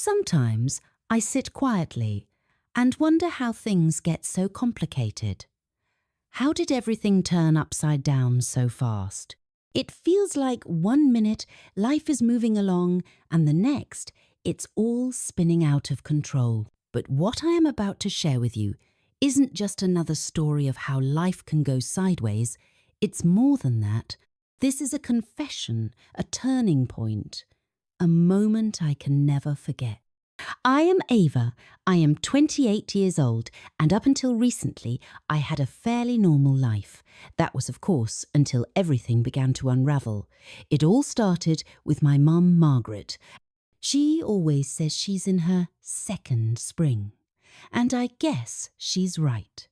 Sometimes I sit quietly and wonder how things get so complicated. How did everything turn upside down so fast? It feels like 1 minute life is moving along and the next it's all spinning out of control. But what I am about to share with you isn't just another story of how life can go sideways. It's more than that. This is a confession, a turning point, a moment I can never forget. I am Ava. I am 28 years old, and up until recently, I had a fairly normal life. That was, of course, until everything began to unravel. It all started with my mum, Margaret. She always says she's in her second spring. And I guess she's right.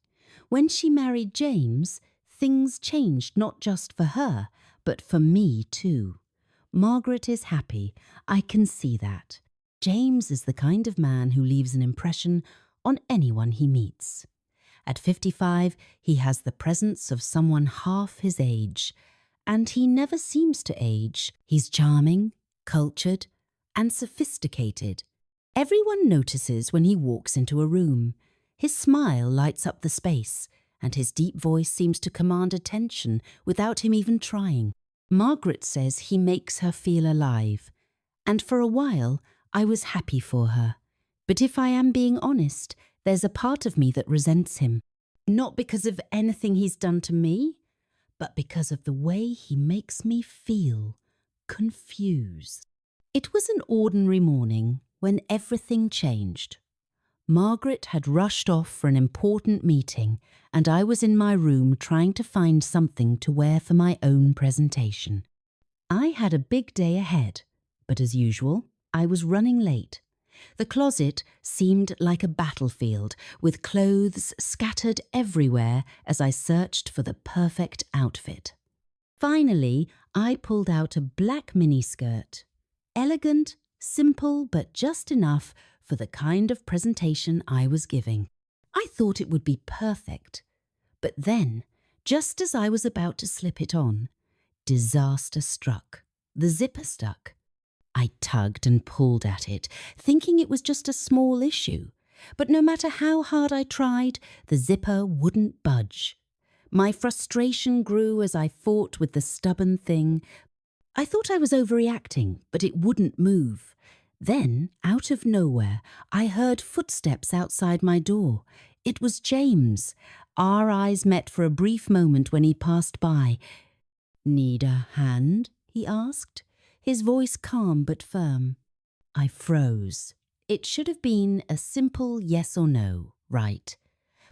When she married James, things changed not just for her, but for me too. Margaret is happy. I can see that. James is the kind of man who leaves an impression on anyone he meets. At 55, he has the presence of someone half his age, and he never seems to age. He's charming, cultured, and sophisticated. Everyone notices when he walks into a room. His smile lights up the space, and his deep voice seems to command attention without him even trying. Margaret says he makes her feel alive, and for a while, I was happy for her. But if I am being honest, there's a part of me that resents him. Not because of anything he's done to me, but because of the way he makes me feel confused. It was an ordinary morning when everything changed. Margaret had rushed off for an important meeting, and I was in my room trying to find something to wear for my own presentation. I had a big day ahead, but as usual, I was running late. The closet seemed like a battlefield, with clothes scattered everywhere as I searched for the perfect outfit. Finally, I pulled out a black miniskirt. Elegant, simple, but just enough for the kind of presentation I was giving. I thought it would be perfect. But then, just as I was about to slip it on, disaster struck. The zipper stuck. I tugged and pulled at it, thinking it was just a small issue. But no matter how hard I tried, the zipper wouldn't budge. My frustration grew as I fought with the stubborn thing. I thought I was overreacting, but it wouldn't move. Then, out of nowhere, I heard footsteps outside my door. It was James. Our eyes met for a brief moment when he passed by. "Need a hand?" he asked, his voice calm but firm. I froze. It should have been a simple yes or no, right?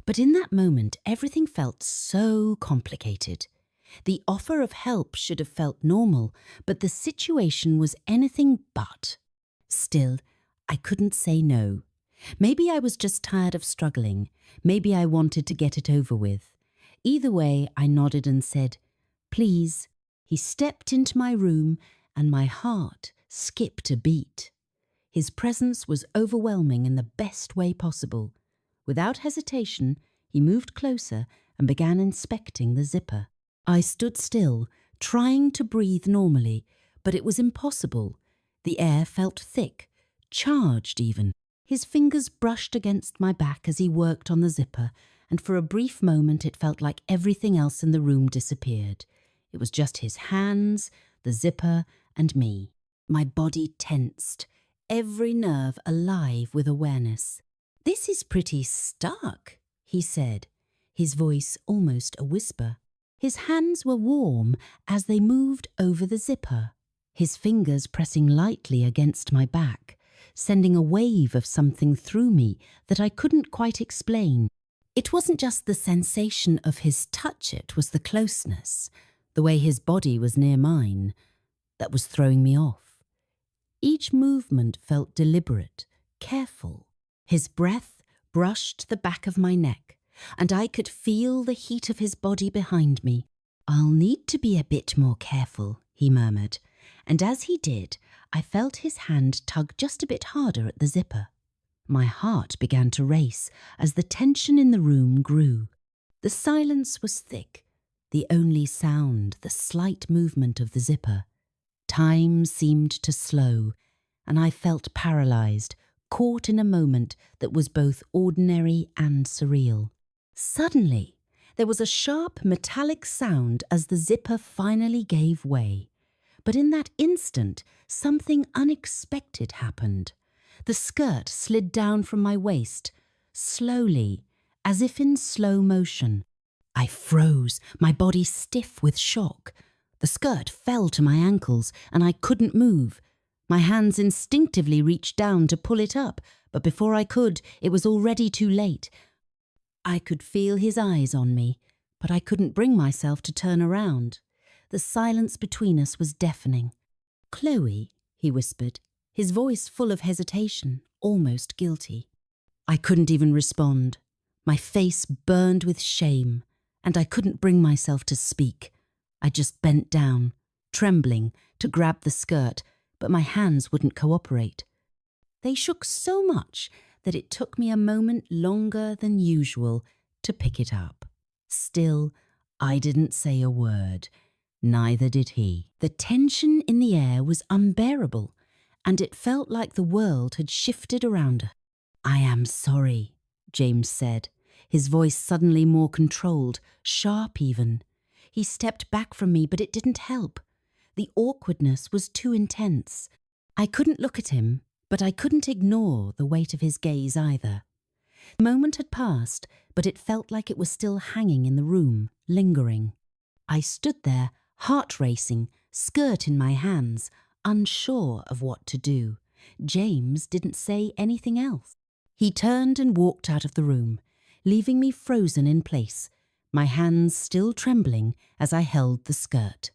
But in that moment, everything felt so complicated. The offer of help should have felt normal, but the situation was anything but. Still, I couldn't say no. Maybe I was just tired of struggling. Maybe I wanted to get it over with. Either way, I nodded and said, "Please." He stepped into my room, and my heart skipped a beat. His presence was overwhelming in the best way possible. Without hesitation, he moved closer and began inspecting the zipper. I stood still, trying to breathe normally, but it was impossible. The air felt thick, charged even. His fingers brushed against my back as he worked on the zipper, and for a brief moment it felt like everything else in the room disappeared. It was just his hands, the zipper, and me. My body tensed, every nerve alive with awareness. "This is pretty stuck," he said, his voice almost a whisper. His hands were warm as they moved over the zipper, his fingers pressing lightly against my back, sending a wave of something through me that I couldn't quite explain. It wasn't just the sensation of his touch, it was the closeness, the way his body was near mine, that was throwing me off. Each movement felt deliberate, careful. His breath brushed the back of my neck, and I could feel the heat of his body behind me. "I'll need to be a bit more careful," he murmured, and as he did, I felt his hand tug just a bit harder at the zipper. My heart began to race as the tension in the room grew. The silence was thick, the only sound the slight movement of the zipper. Time seemed to slow, and I felt paralyzed, caught in a moment that was both ordinary and surreal. Suddenly, there was a sharp metallic sound as the zipper finally gave way. But in that instant, something unexpected happened. The skirt slid down from my waist, slowly, as if in slow motion. I froze, my body stiff with shock. The skirt fell to my ankles, and I couldn't move. My hands instinctively reached down to pull it up, but before I could, it was already too late. I could feel his eyes on me, but I couldn't bring myself to turn around. The silence between us was deafening. "Chloe," he whispered, his voice full of hesitation, almost guilty. I couldn't even respond. My face burned with shame, and I couldn't bring myself to speak. I just bent down, trembling, to grab the skirt, but my hands wouldn't cooperate. They shook so much that it took me a moment longer than usual to pick it up. Still, I didn't say a word. Neither did he. The tension in the air was unbearable, and it felt like the world had shifted around us. "I am sorry," James said, his voice suddenly more controlled, sharp even. He stepped back from me, but it didn't help. The awkwardness was too intense. I couldn't look at him, but I couldn't ignore the weight of his gaze either. The moment had passed, but it felt like it was still hanging in the room, lingering. I stood there, heart racing, skirt in my hands, unsure of what to do. James didn't say anything else. He turned and walked out of the room, leaving me frozen in place, my hands still trembling as I held the skirt.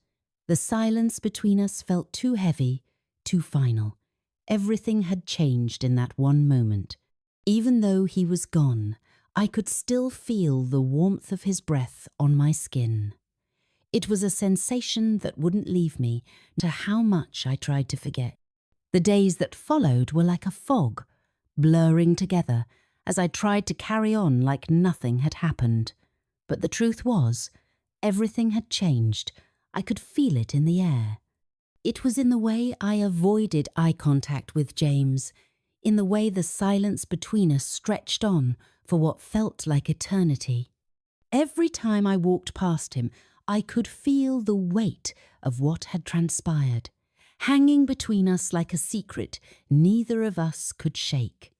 The silence between us felt too heavy, too final. Everything had changed in that one moment. Even though he was gone, I could still feel the warmth of his breath on my skin. It was a sensation that wouldn't leave me, no matter how much I tried to forget. The days that followed were like a fog, blurring together as I tried to carry on like nothing had happened. But the truth was, everything had changed. I could feel it in the air. It was in the way I avoided eye contact with James, in the way the silence between us stretched on for what felt like eternity. Every time I walked past him, I could feel the weight of what had transpired, hanging between us like a secret neither of us could shake.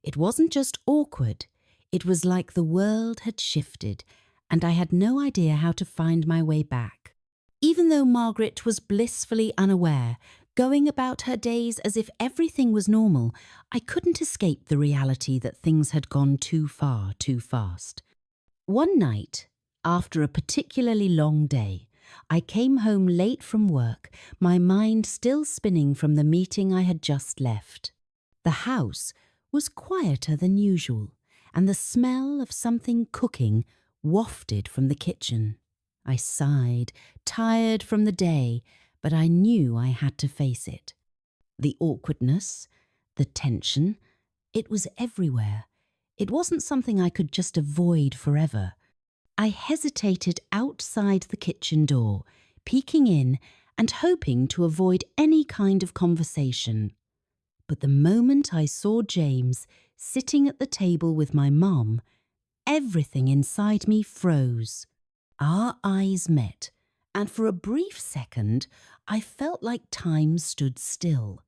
It wasn't just awkward, it was like the world had shifted, and I had no idea how to find my way back. Even though Margaret was blissfully unaware, going about her days as if everything was normal, I couldn't escape the reality that things had gone too far too fast. One night, after a particularly long day, I came home late from work, my mind still spinning from the meeting I had just left. The house was quieter than usual, and the smell of something cooking wafted from the kitchen. I sighed, tired from the day, but I knew I had to face it. The awkwardness, the tension, it was everywhere. It wasn't something I could just avoid forever. I hesitated outside the kitchen door, peeking in and hoping to avoid any kind of conversation. But the moment I saw James sitting at the table with my mum, everything inside me froze. Our eyes met, and for a brief second, I felt like time stood still.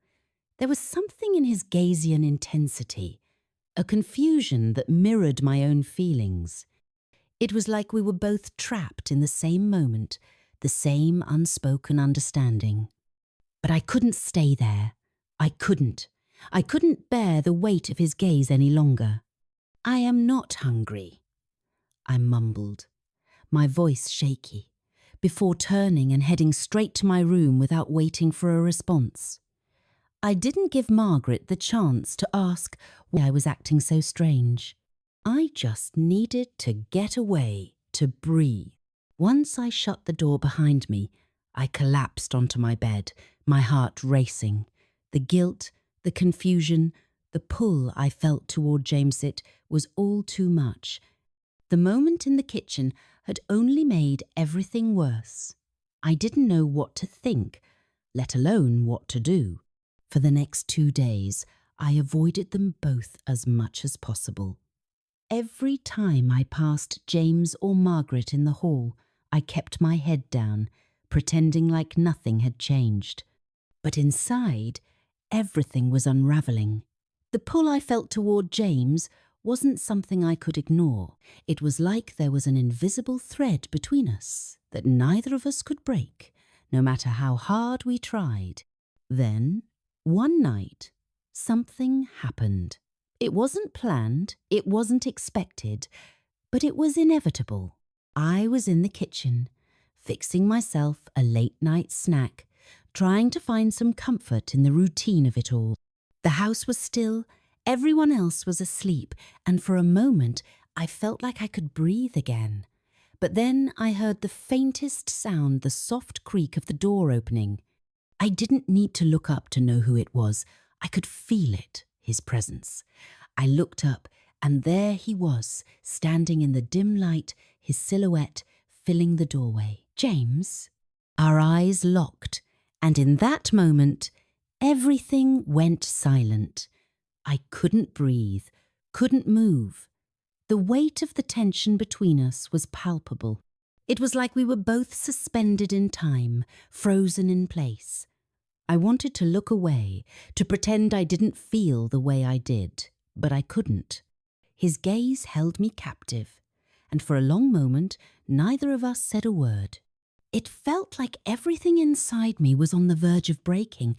There was something in his Gaysian intensity, a confusion that mirrored my own feelings. It was like we were both trapped in the same moment, the same unspoken understanding. But I couldn't stay there. I couldn't. I couldn't bear the weight of his gaze any longer. "I am not hungry," I mumbled, my voice shaky, before turning and heading straight to my room without waiting for a response. I didn't give Margaret the chance to ask why I was acting so strange. I just needed to get away, to breathe. Once I shut the door behind me, I collapsed onto my bed, my heart racing. The guilt, the confusion, the pull I felt toward Jamesit was all too much. The moment in the kitchen had only made everything worse. I didn't know what to think, let alone what to do. For the next 2 days, I avoided them both as much as possible. Every time I passed James or Margaret in the hall, I kept my head down, pretending like nothing had changed. But inside, everything was unravelling. The pull I felt toward James wasn't something I could ignore. It was like there was an invisible thread between us that neither of us could break, no matter how hard we tried. Then, one night, something happened. It wasn't planned, it wasn't expected, but it was inevitable. I was in the kitchen, fixing myself a late-night snack, trying to find some comfort in the routine of it all. The house was still, everyone else was asleep, and for a moment I felt like I could breathe again. But then I heard the faintest sound, the soft creak of the door opening. I didn't need to look up to know who it was. I could feel it, his presence. I looked up, and there he was, standing in the dim light, his silhouette filling the doorway. James? Our eyes locked, and in that moment, everything went silent. I couldn't breathe, couldn't move. The weight of the tension between us was palpable. It was like we were both suspended in time, frozen in place. I wanted to look away, to pretend I didn't feel the way I did, but I couldn't. His gaze held me captive, and for a long moment, neither of us said a word. It felt like everything inside me was on the verge of breaking,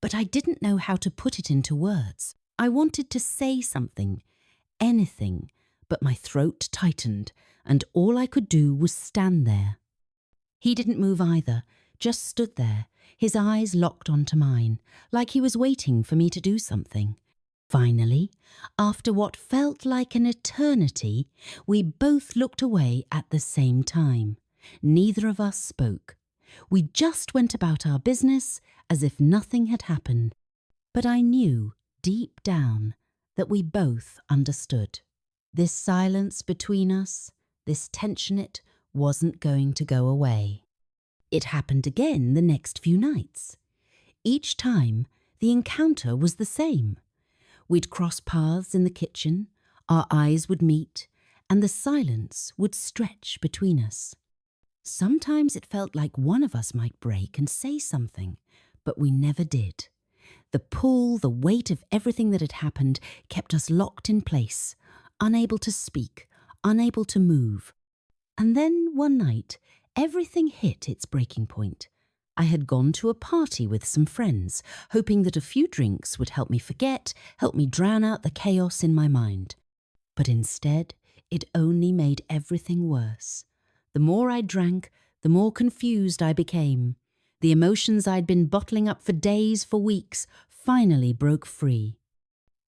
but I didn't know how to put it into words. I wanted to say something, anything, but my throat tightened, and all I could do was stand there. He didn't move either, just stood there, his eyes locked onto mine, like he was waiting for me to do something. Finally, after what felt like an eternity, we both looked away at the same time. Neither of us spoke. We just went about our business as if nothing had happened. But I knew, deep down, that we both understood. This silence between us, this tension, it wasn't going to go away. It happened again the next few nights. Each time, the encounter was the same. We'd cross paths in the kitchen, our eyes would meet, and the silence would stretch between us. Sometimes it felt like one of us might break and say something, but we never did. The pull, the weight of everything that had happened kept us locked in place, unable to speak, unable to move. And then one night, everything hit its breaking point. I had gone to a party with some friends, hoping that a few drinks would help me forget, help me drown out the chaos in my mind. But instead, it only made everything worse. The more I drank, the more confused I became. The emotions I'd been bottling up for days, for weeks, finally broke free.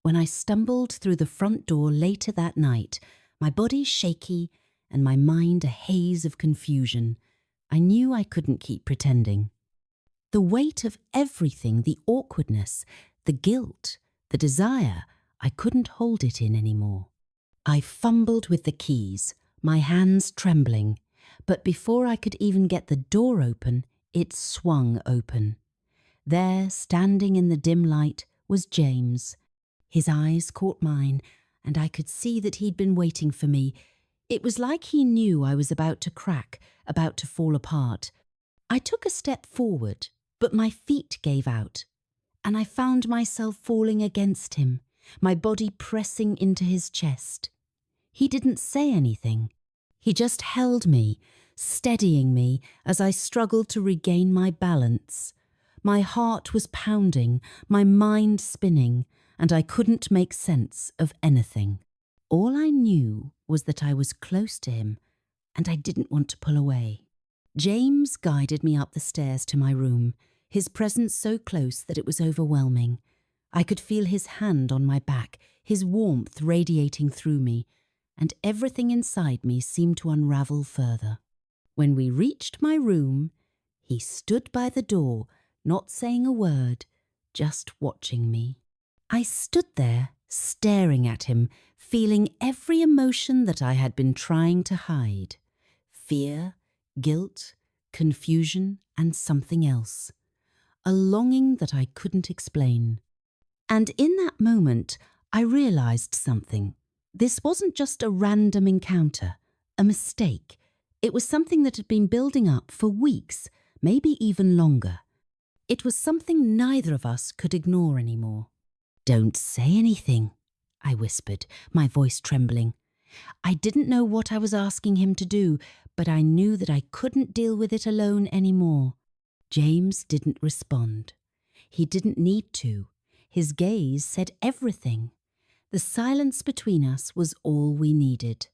When I stumbled through the front door later that night, my body shaky and my mind a haze of confusion, I knew I couldn't keep pretending. The weight of everything, the awkwardness, the guilt, the desire, I couldn't hold it in anymore. I fumbled with the keys, my hands trembling, but before I could even get the door open, it swung open. There, standing in the dim light, was James. His eyes caught mine, and I could see that he'd been waiting for me. It was like he knew I was about to crack, about to fall apart. I took a step forward, but my feet gave out, and I found myself falling against him, my body pressing into his chest. He didn't say anything. He just held me, steadying me as I struggled to regain my balance. My heart was pounding, my mind spinning, and I couldn't make sense of anything. All I knew was that I was close to him, and I didn't want to pull away. James guided me up the stairs to my room, his presence so close that it was overwhelming. I could feel his hand on my back, his warmth radiating through me, and everything inside me seemed to unravel further. When we reached my room, he stood by the door, not saying a word, just watching me. I stood there, staring at him, feeling every emotion that I had been trying to hide. Fear, guilt, confusion, and something else. A longing that I couldn't explain. And in that moment, I realised something. This wasn't just a random encounter, a mistake. It was something that had been building up for weeks, maybe even longer. It was something neither of us could ignore anymore. "Don't say anything," I whispered, my voice trembling. I didn't know what I was asking him to do, but I knew that I couldn't deal with it alone anymore. James didn't respond. He didn't need to. His gaze said everything. The silence between us was all we needed.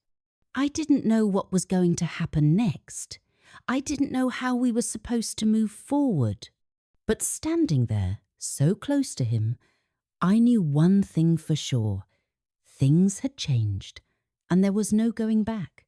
I didn't know what was going to happen next. I didn't know how we were supposed to move forward. But standing there, so close to him, I knew one thing for sure. Things had changed, and there was no going back.